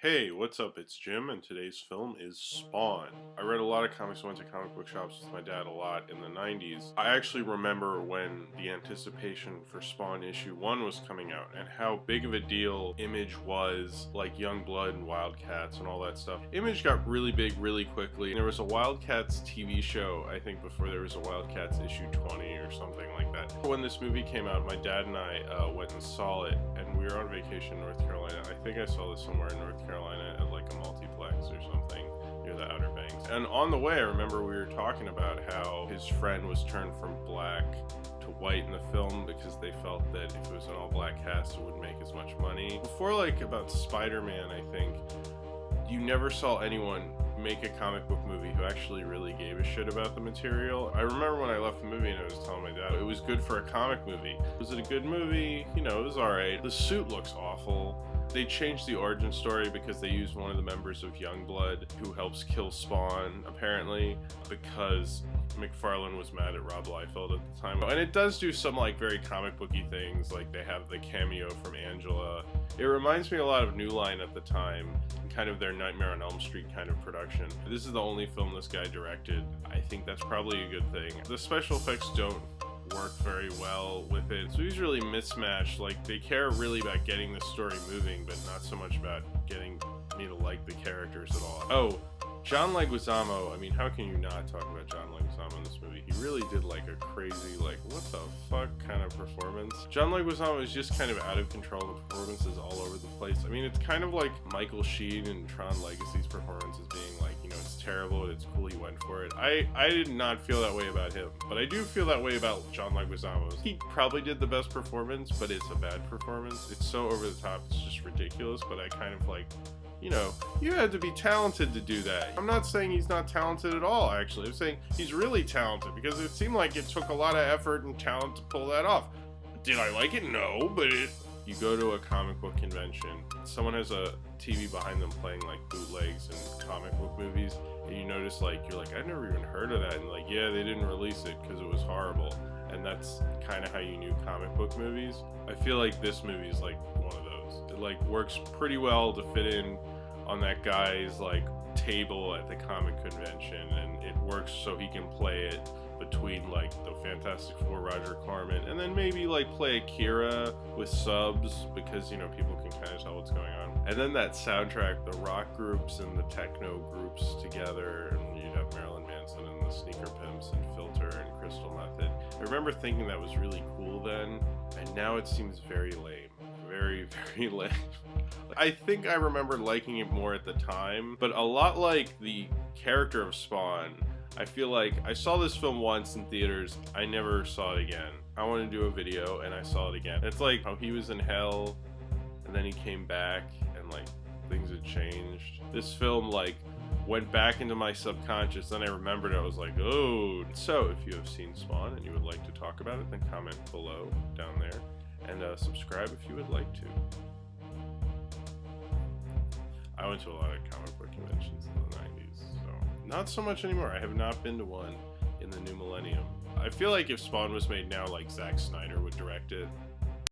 Hey, what's up? It's Jim, and today's film is Spawn. I read a lot of comics, went to comic book shops with my dad a lot in the 90s. I actually remember when the anticipation for Spawn issue 1 was coming out, and how big of a deal Image was, like Youngblood and Wildcats and all that stuff. Image got really big really quickly. There was a Wildcats TV show, I think, before there was a Wildcats issue 20 or something like that. When this movie came out, my dad and I went and saw it, and we were on vacation in North Carolina. I think I saw this somewhere in North Carolina at like a multiplex or something near the Outer Banks. And on the way, I remember we were talking about how his friend was turned from black to white in the film because they felt that if it was an all-black cast, it wouldn't make as much money. Before, like, about Spider-Man, I think, you never saw anyone make a comic book movie who actually really gave a shit about the material. I remember when I left the movie and I was telling my dad it was good for a comic movie. Was it a good movie? You know, it was alright. The suit looks awful. They changed the origin story because they used one of the members of Youngblood who helps kill Spawn, apparently, because McFarlane was mad at Rob Liefeld at the time. And it does do some like very comic booky things, like they have the cameo from Angela. It reminds me a lot of New Line at the time, kind of their Nightmare on Elm Street kind of production. This is the only film this guy directed. I think that's probably a good thing. The special effects don't work very well with it, so he's really mismatched. Like, they care really about getting the story moving, but not so much about getting me to like the characters at all. Oh, John Leguizamo, I mean, how can you not talk about John Leguizamo in this movie? He really did like a crazy, like, what the fuck kind of performance. John Leguizamo is just kind of out of control. The performance is all over the place. I mean, it's kind of like Michael Sheen and Tron Legacy's performance as being like, you know, it's terrible and it's cool he went for it. I did not feel that way about him, but I do feel that way about John Leguizamo. He probably did the best performance, but it's a bad performance. It's so over the top, it's just ridiculous, but I kind of like, you know, you had to be talented to do that. I'm not saying he's not talented at all, actually. I'm saying he's really talented because it seemed like it took a lot of effort and talent to pull that off. Did I like it? No, but you go to a comic book convention, someone has a TV behind them playing like bootlegs and comic book movies, and you notice like, you're like, I've never even heard of that, and like, yeah, they didn't release it because it was horrible. And that's kind of how you knew comic book movies. I feel like this movie is like one of those. It like works pretty well to fit in on that guy's like table at the comic convention, and it works so he can play it between like the Fantastic Four, Roger Corman, and then maybe like play Akira with subs because, you know, people can kind of tell what's going on. And then that soundtrack, the rock groups and the techno groups together, and you'd have Marilyn Manson and the Sneaker Pimps and Filter and Crystal Method. I remember thinking that was really cool then, and now it seems very lame. Very, very lame. I think I remember liking it more at the time, but a lot like the character of Spawn, I feel like I saw this film once in theaters, I never saw it again. I wanted to do a video and I saw it again. It's like how he was in hell and then he came back and like things had changed. This film like went back into my subconscious, then I remembered it, I was like, oh. So if you have seen Spawn and you would like to talk about it, then comment below down there, and subscribe if you would like to. I went to a lot of comic book conventions in the 90s, so not so much anymore. I have not been to one in the new millennium. I feel like if Spawn was made now, like Zack Snyder would direct it,